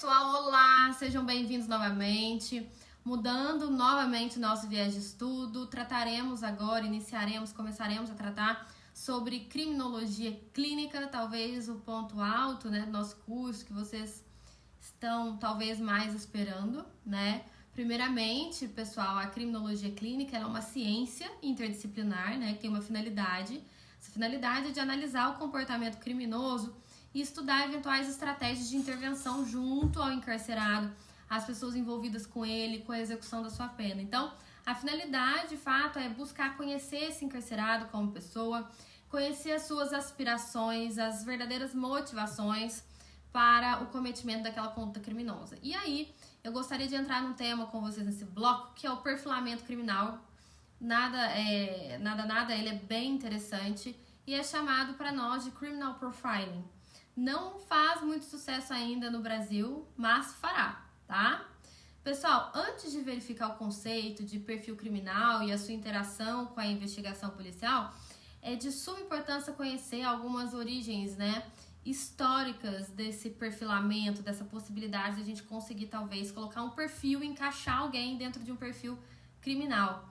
pessoal, olá! Sejam bem-vindos novamente. Mudando novamente nosso viés de estudo, trataremos agora, começaremos a tratar sobre criminologia clínica, talvez o ponto alto, né, do nosso curso que vocês estão talvez mais esperando, né? Primeiramente, pessoal, a criminologia clínica ela é uma ciência interdisciplinar, né, que tem uma finalidade. Essa finalidade é de analisar o comportamento criminoso e estudar eventuais estratégias de intervenção junto ao encarcerado, as pessoas envolvidas com ele, com a execução da sua pena. Então, a finalidade, de fato, é buscar conhecer esse encarcerado como pessoa, conhecer as suas aspirações, as verdadeiras motivações para o cometimento daquela conduta criminosa. E aí, eu gostaria de entrar num tema com vocês nesse bloco, que é o perfilamento criminal. Nada, ele é bem interessante e é chamado para nós de criminal profiling. Não faz muito sucesso ainda no Brasil, mas fará, tá? Pessoal, antes de verificar o conceito de perfil criminal e a sua interação com a investigação policial, é de suma importância conhecer algumas origens, né, históricas desse perfilamento, dessa possibilidade de a gente conseguir talvez colocar um perfil, encaixar alguém dentro de um perfil criminal.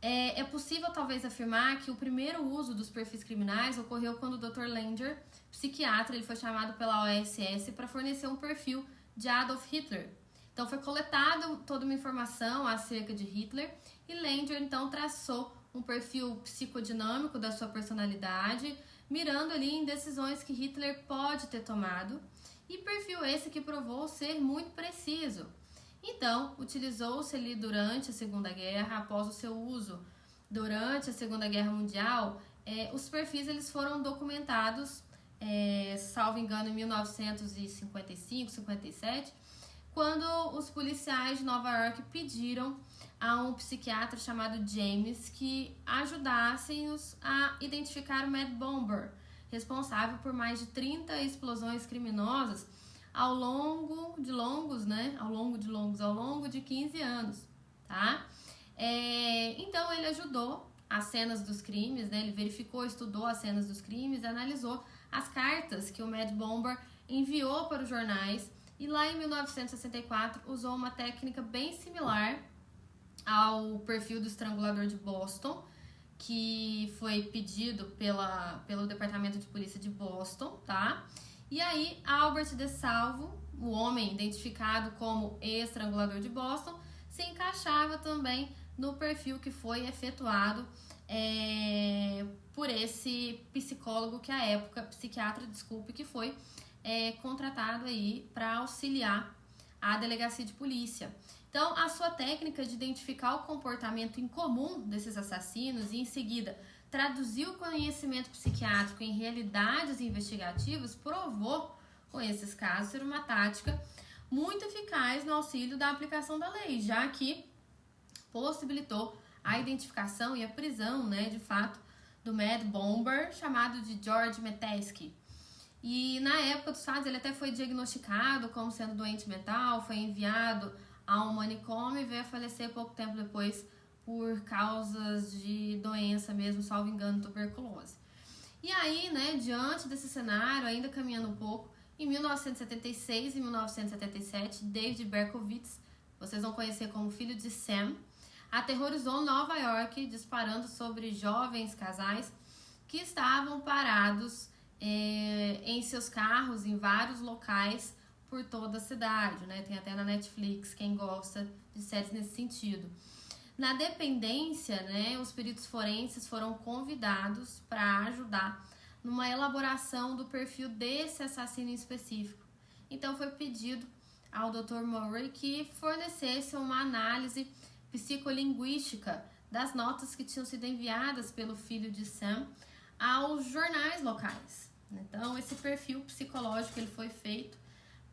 É possível talvez afirmar que o primeiro uso dos perfis criminais ocorreu quando o Dr. Langer, psiquiatra, ele foi chamado pela OSS para fornecer um perfil de Adolf Hitler. Então foi coletado toda uma informação acerca de Hitler e Langer então traçou um perfil psicodinâmico da sua personalidade, mirando ali em decisões que Hitler pode ter tomado, e perfil esse que provou ser muito preciso. Então, utilizou-se ali durante a Segunda Guerra, após o seu uso durante a Segunda Guerra Mundial, os perfis eles foram documentados, salvo engano, em 1955, 57, quando os policiais de Nova York pediram a um psiquiatra chamado James que ajudassem-os a identificar o Mad Bomber, responsável por mais de 30 explosões criminosas ao longo de 15 anos, tá? Então ele ajudou as cenas dos crimes, né? Ele verificou, estudou as cenas dos crimes, analisou as cartas que o Mad Bomber enviou para os jornais e lá em 1964 usou uma técnica bem similar ao perfil do estrangulador de Boston, que foi pedido pelo Departamento de Polícia de Boston, tá? E aí, Albert DeSalvo, o homem identificado como estrangulador de Boston, se encaixava também no perfil que foi efetuado por esse psicólogo que à época, que foi contratado aí para auxiliar a delegacia de polícia. Então, a sua técnica de identificar o comportamento incomum desses assassinos e, em seguida, traduzir o conhecimento psiquiátrico em realidades investigativas provou, com esses casos, ser uma tática muito eficaz no auxílio da aplicação da lei, já que possibilitou a identificação e a prisão, né, de fato, do Mad Bomber, chamado de George Metesky. E na época dos fatos ele até foi diagnosticado como sendo doente mental, foi enviado a um manicômio e veio a falecer pouco tempo depois por causas de doença mesmo, salvo engano, tuberculose. E aí, né, diante desse cenário, ainda caminhando um pouco, em 1976 e 1977, David Berkowitz, vocês vão conhecer como filho de Sam, aterrorizou Nova York disparando sobre jovens casais que estavam parados em seus carros em vários locais por toda a cidade, né? Tem até na Netflix, quem gosta de séries nesse sentido. Na dependência, né, os peritos forenses foram convidados para ajudar numa elaboração do perfil desse assassino em específico. Então foi pedido ao Dr. Murray que fornecesse uma análise psicolinguística das notas que tinham sido enviadas pelo filho de Sam aos jornais locais. Então esse perfil psicológico ele foi feito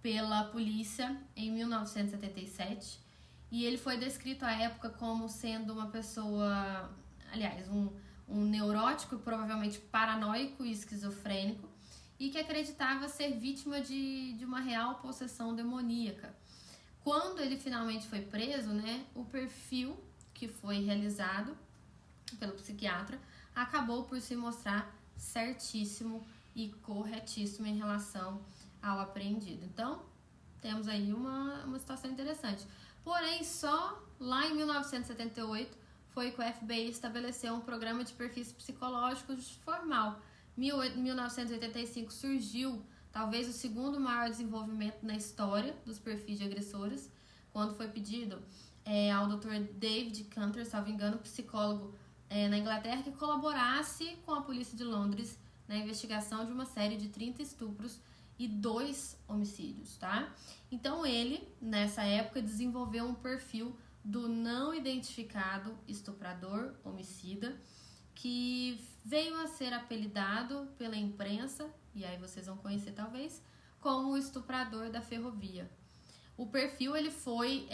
pela polícia em 1977 e ele foi descrito à época como sendo uma pessoa, aliás, um neurótico, provavelmente paranoico e esquizofrênico, e que acreditava ser vítima de uma real possessão demoníaca. Quando ele finalmente foi preso, né, o perfil que foi realizado pelo psiquiatra acabou por se mostrar certíssimo e corretíssimo em relação ao apreendido. Então, temos aí uma situação interessante. Porém, só lá em 1978 foi que o FBI estabeleceu um programa de perfis psicológicos formal. Em 1985 surgiu talvez o segundo maior desenvolvimento na história dos perfis de agressores, quando foi pedido ao Dr. David Cantor, salvo engano, psicólogo na Inglaterra, que colaborasse com a polícia de Londres na investigação de uma série de 30 estupros e 2 homicídios, tá? Então ele, nessa época, desenvolveu um perfil do não identificado estuprador homicida, que veio a ser apelidado pela imprensa, e aí vocês vão conhecer talvez, como o estuprador da ferrovia. O perfil ele foi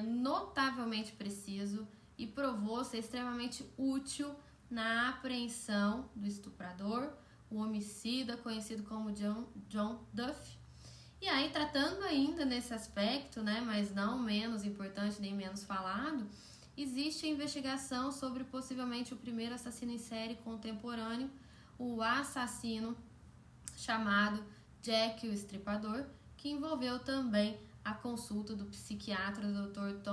notavelmente preciso e provou ser extremamente útil na apreensão do estuprador, o homicida conhecido como John Duff. E aí, tratando ainda nesse aspecto, né, mas não menos importante nem menos falado, existe a investigação sobre possivelmente o primeiro assassino em série contemporâneo, o assassino chamado Jack o Estripador, que envolveu também a consulta do psiquiatra Dr.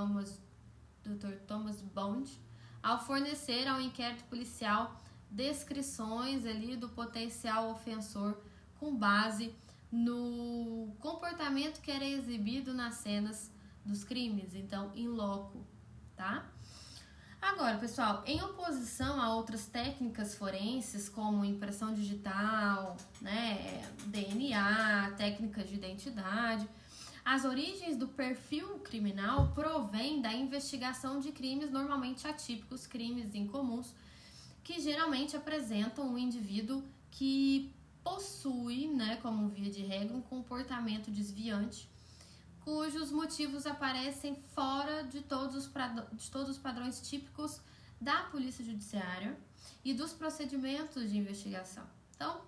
Thomas Bond, ao fornecer ao inquérito policial descrições ali do potencial ofensor com base no comportamento que era exibido nas cenas dos crimes, então in loco, tá? Agora, pessoal, em oposição a outras técnicas forenses como impressão digital, né, DNA, técnicas de identidade, as origens do perfil criminal provêm da investigação de crimes normalmente atípicos, crimes incomuns, que geralmente apresentam um indivíduo que possui, né, como via de regra, um comportamento desviante, cujos motivos aparecem fora de todos os padrões típicos da polícia judiciária e dos procedimentos de investigação. Então,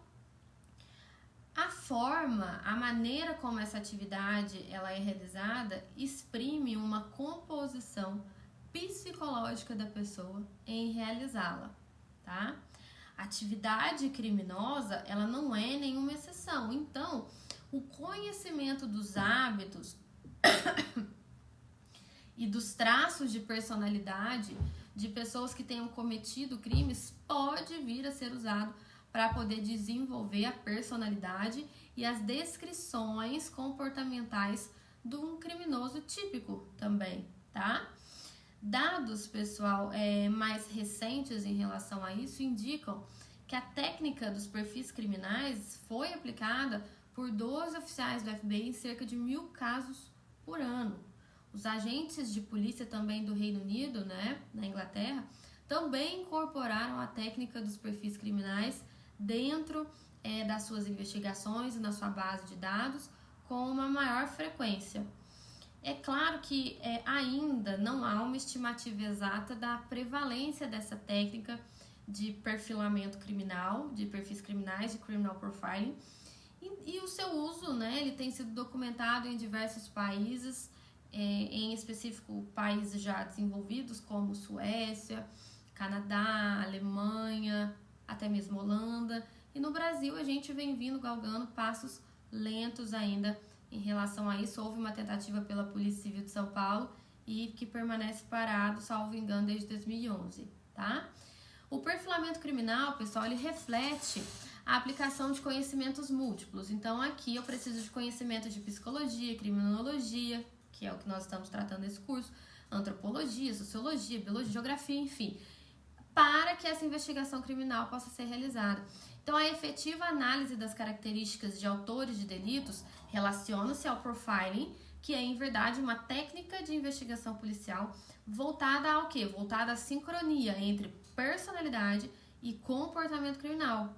a maneira como essa atividade ela é realizada exprime uma composição psicológica da pessoa em realizá-la, tá? A atividade criminosa, ela não é nenhuma exceção. Então, o conhecimento dos hábitos e dos traços de personalidade de pessoas que tenham cometido crimes pode vir a ser usado para poder desenvolver a personalidade e as descrições comportamentais de um criminoso típico também, tá? Dados, pessoal, mais recentes em relação a isso indicam que a técnica dos perfis criminais foi aplicada por 12 oficiais do FBI em cerca de 1.000 casos por ano. Os agentes de polícia também do Reino Unido, né, na Inglaterra, também incorporaram a técnica dos perfis criminais dentro das suas investigações e na sua base de dados com uma maior frequência. É claro que ainda não há uma estimativa exata da prevalência dessa técnica de perfilamento criminal, de perfis criminais, de criminal profiling, e o seu uso, né, ele tem sido documentado em diversos países, em específico países já desenvolvidos como Suécia, Canadá, Alemanha, até mesmo Holanda, e no Brasil a gente vem vindo galgando passos lentos ainda em relação a isso. Houve uma tentativa pela Polícia Civil de São Paulo e que permanece parado, salvo engano, desde 2011, tá? O perfilamento criminal, pessoal, ele reflete a aplicação de conhecimentos múltiplos. Então, aqui eu preciso de conhecimento de psicologia, criminologia, que é o que nós estamos tratando nesse curso, antropologia, sociologia, biologia, geografia, enfim, para que essa investigação criminal possa ser realizada. Então, a efetiva análise das características de autores de delitos relaciona-se ao profiling, que é, em verdade, uma técnica de investigação policial voltada ao quê? Voltada à sincronia entre personalidade e comportamento criminal,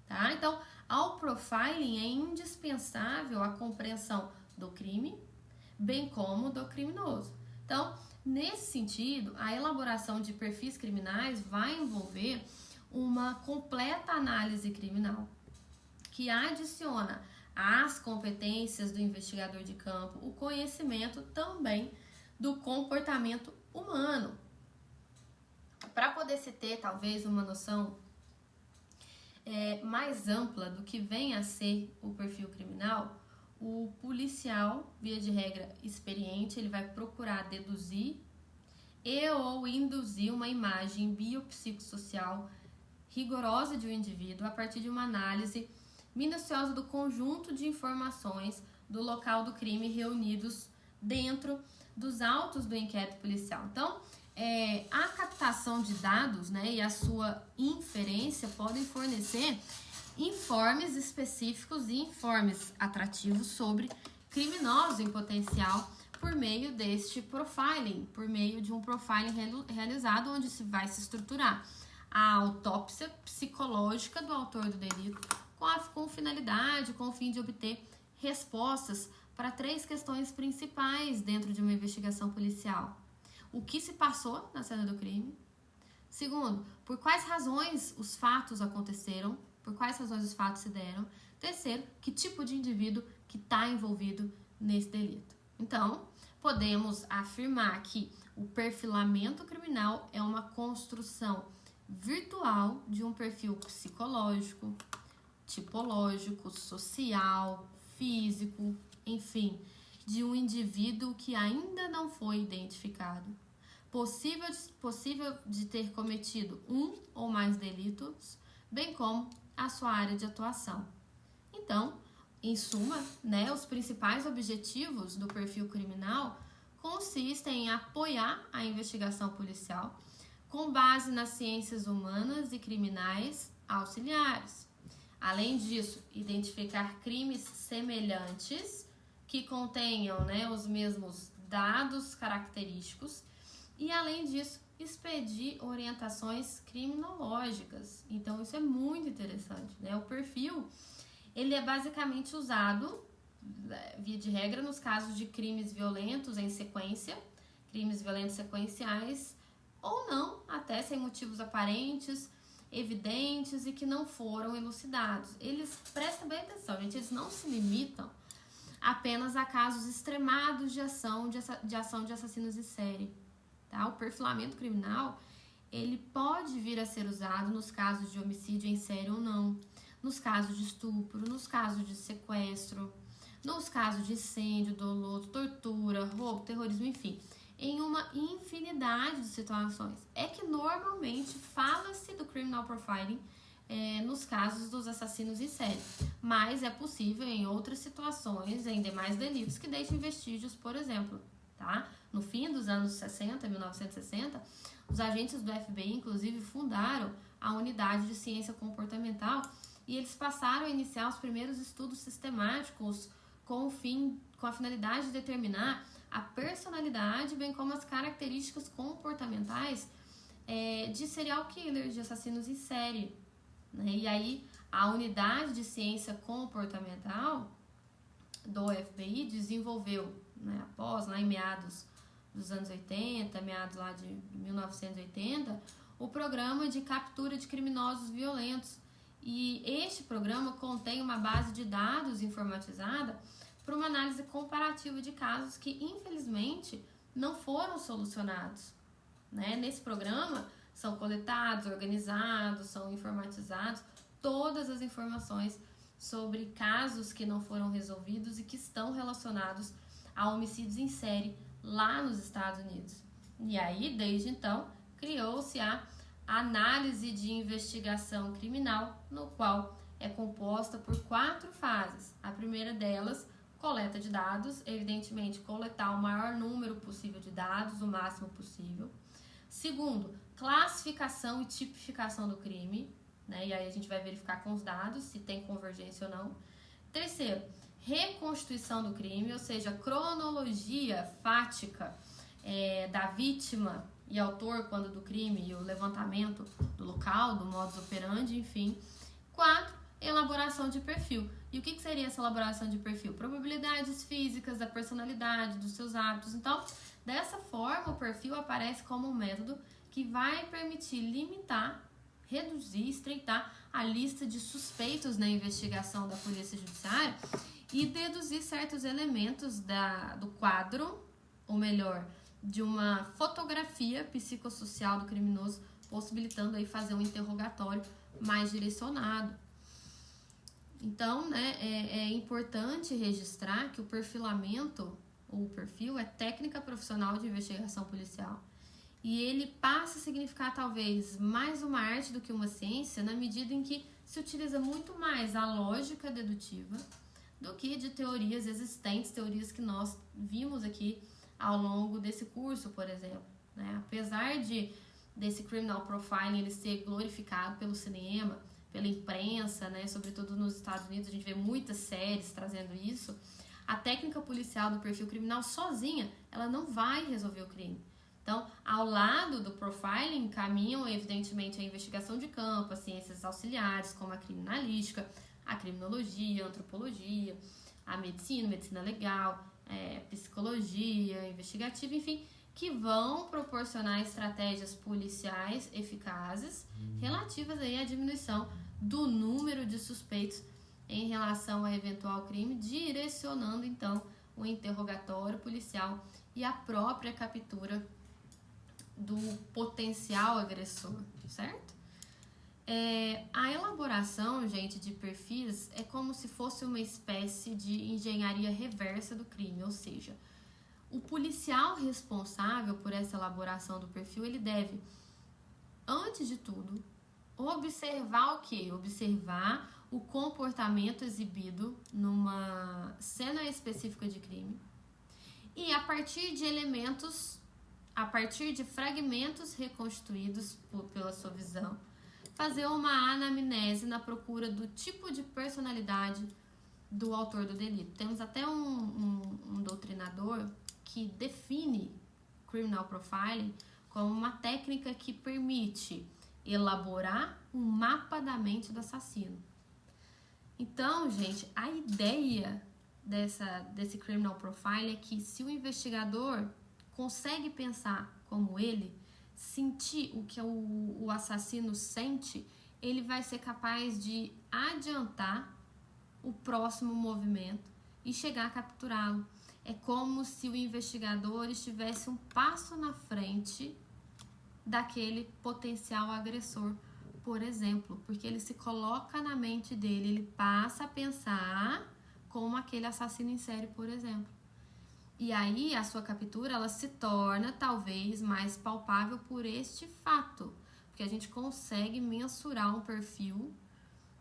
tá? Então, ao profiling é indispensável a compreensão do crime, bem como do criminoso. Então, nesse sentido, a elaboração de perfis criminais vai envolver uma completa análise criminal, que adiciona às competências do investigador de campo o conhecimento também do comportamento humano. Para poder se ter, talvez, uma noção mais ampla do que vem a ser o perfil criminal, o policial, via de regra experiente, ele vai procurar deduzir e ou induzir uma imagem biopsicossocial rigorosa de um indivíduo a partir de uma análise minuciosa do conjunto de informações do local do crime reunidos dentro dos autos do inquérito policial. Então, a captação de dados, né, e a sua inferência podem fornecer informes específicos e informes atrativos sobre criminosos em potencial por meio deste profiling, por meio de um profiling realizado onde se vai se estruturar a autópsia psicológica do autor do delito com finalidade, com o fim de obter respostas para 3 questões principais dentro de uma investigação policial. O que se passou na cena do crime? Segundo, por quais razões os fatos aconteceram? Por quais razões os fatos se deram? Terceiro, que tipo de indivíduo que está envolvido nesse delito? Então, podemos afirmar que o perfilamento criminal é uma construção virtual de um perfil psicológico, tipológico, social, físico, enfim, de um indivíduo que ainda não foi identificado, possível de ter cometido um ou mais delitos, bem como a sua área de atuação. Então, em suma, né, os principais objetivos do perfil criminal consistem em apoiar a investigação policial com base nas ciências humanas e criminais auxiliares. Além disso, identificar crimes semelhantes que contenham, né, os mesmos dados característicos e, além disso, expedir orientações criminológicas. Então, isso é muito interessante, né? O perfil, ele é basicamente usado, via de regra, nos casos de crimes violentos em sequência, crimes violentos sequenciais, ou não, até sem motivos aparentes, evidentes e que não foram elucidados. Eles, prestem bem atenção, gente, eles não se limitam apenas a casos extremados de ação de assassinos em série. Tá? O perfilamento criminal, ele pode vir a ser usado nos casos de homicídio em série ou não, nos casos de estupro, nos casos de sequestro, nos casos de incêndio, doloso, tortura, roubo, terrorismo, enfim, em uma infinidade de situações. É que normalmente fala-se do criminal profiling nos casos dos assassinos em série, mas é possível em outras situações, em demais delitos que deixem vestígios, por exemplo, tá? No fim dos anos 60, 1960, os agentes do FBI, inclusive, fundaram a unidade de ciência comportamental e eles passaram a iniciar os primeiros estudos sistemáticos com a finalidade de determinar a personalidade, bem como as características comportamentais de serial killers, de assassinos em série. Né? E aí, a unidade de ciência comportamental do FBI desenvolveu, né, após, lá em meados dos anos 80, meados lá de 1980, o programa de captura de criminosos violentos. E este programa contém uma base de dados informatizada para uma análise comparativa de casos que, infelizmente, não foram solucionados. Né? Nesse programa, são coletados, organizados, são informatizados todas as informações sobre casos que não foram resolvidos e que estão relacionados a homicídios em série lá nos Estados Unidos. E aí, desde então, criou-se a análise de investigação criminal, no qual é composta por 4 fases. A primeira delas, coleta de dados, evidentemente coletar o maior número possível de dados, o máximo possível. Segundo, classificação e tipificação do crime, né? E aí a gente vai verificar com os dados se tem convergência ou não. Terceiro, reconstituição do crime, ou seja, cronologia fática da vítima e autor quando do crime e o levantamento do local, do modus operandi, enfim. 4, elaboração de perfil. E o que seria essa elaboração de perfil? Probabilidades físicas da personalidade, dos seus hábitos. Então, dessa forma, o perfil aparece como um método que vai permitir limitar, reduzir, estreitar a lista de suspeitos na investigação da Polícia Judiciária e deduzir certos elementos do quadro, ou melhor, de uma fotografia psicossocial do criminoso, possibilitando aí fazer um interrogatório mais direcionado. Então, né, é importante registrar que o perfilamento, ou o perfil, é técnica profissional de investigação policial. E ele passa a significar talvez mais uma arte do que uma ciência, na medida em que se utiliza muito mais a lógica dedutiva do que de teorias existentes, teorias que nós vimos aqui ao longo desse curso, por exemplo, né? Apesar desse criminal profiling ele ser glorificado pelo cinema, pela imprensa, né? Sobretudo nos Estados Unidos, a gente vê muitas séries trazendo isso. A técnica policial do perfil criminal sozinha, ela não vai resolver o crime. Então, ao lado do profiling, caminham, evidentemente, a investigação de campo, as ciências auxiliares, como a criminalística, a criminologia, a antropologia, a medicina legal, psicologia investigativa, enfim, que vão proporcionar estratégias policiais eficazes relativas aí à diminuição do número de suspeitos em relação a eventual crime, direcionando, então, o interrogatório policial e a própria captura do potencial agressor, certo? A elaboração, gente, de perfis é como se fosse uma espécie de engenharia reversa do crime, ou seja, o policial responsável por essa elaboração do perfil, ele deve, antes de tudo, observar o quê? Observar o comportamento exibido numa cena específica de crime e a partir de elementos, a partir de fragmentos reconstituídos pela sua visão, fazer uma anamnese na procura do tipo de personalidade do autor do delito. Temos até um doutrinador que define criminal profiling como uma técnica que permite elaborar um mapa da mente do assassino. Então, gente, a ideia desse criminal profiling é que se o investigador consegue pensar como ele, sentir o que o assassino sente, ele vai ser capaz de adiantar o próximo movimento e chegar a capturá-lo. É como se o investigador estivesse um passo na frente daquele potencial agressor, por exemplo, porque ele se coloca na mente dele, ele passa a pensar como aquele assassino em série, por exemplo. E aí a sua captura, ela se torna talvez mais palpável por este fato, porque a gente consegue mensurar um perfil,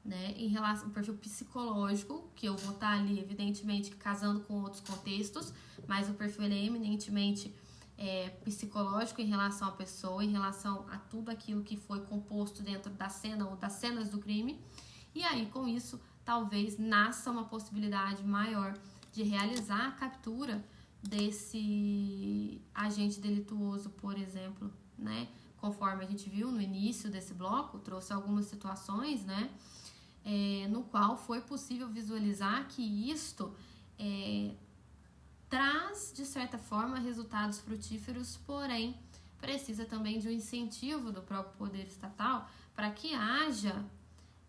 né, em relação ao perfil psicológico, que eu vou estar ali, evidentemente, casando com outros contextos, mas o perfil ele é eminentemente psicológico em relação à pessoa, em relação a tudo aquilo que foi composto dentro da cena ou das cenas do crime. E aí, com isso, talvez nasça uma possibilidade maior de realizar a captura desse agente delituoso, por exemplo, né? Conforme a gente viu no início desse bloco, trouxe algumas situações, né? No qual foi possível visualizar que isto traz, de certa forma, resultados frutíferos, porém, precisa também de um incentivo do próprio poder estatal para que haja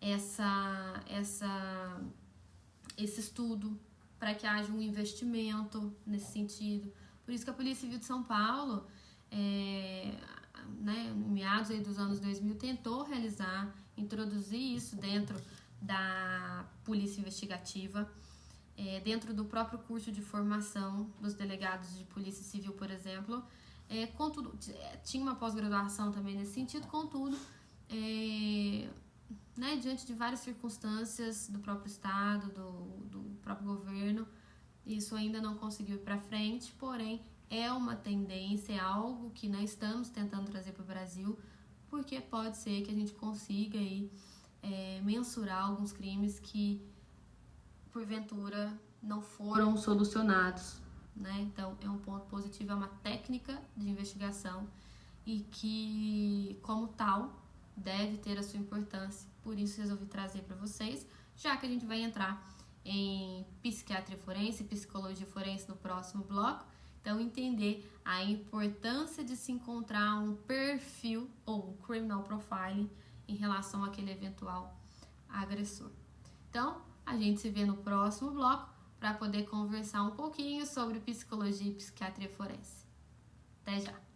esse estudo, para que haja um investimento nesse sentido. Por isso que a Polícia Civil de São Paulo, em meados aí dos anos 2000, tentou introduzir isso dentro da Polícia Investigativa, dentro do próprio curso de formação dos delegados de Polícia Civil, por exemplo. Contudo, tinha uma pós-graduação também nesse sentido, contudo, diante de várias circunstâncias do próprio Estado, do próprio governo, isso ainda não conseguiu ir para frente, porém é uma tendência, é algo que nós estamos tentando trazer para o Brasil, porque pode ser que a gente consiga aí, mensurar alguns crimes que porventura não foram solucionados, né? Então é um ponto positivo, é uma técnica de investigação e que, como tal, deve ter a sua importância. Por isso resolvi trazer para vocês, já que a gente vai entrar em psiquiatria forense e psicologia forense no próximo bloco. Então, entender a importância de se encontrar um perfil ou um criminal profiling em relação àquele eventual agressor. Então, a gente se vê no próximo bloco para poder conversar um pouquinho sobre psicologia e psiquiatria forense. Até já!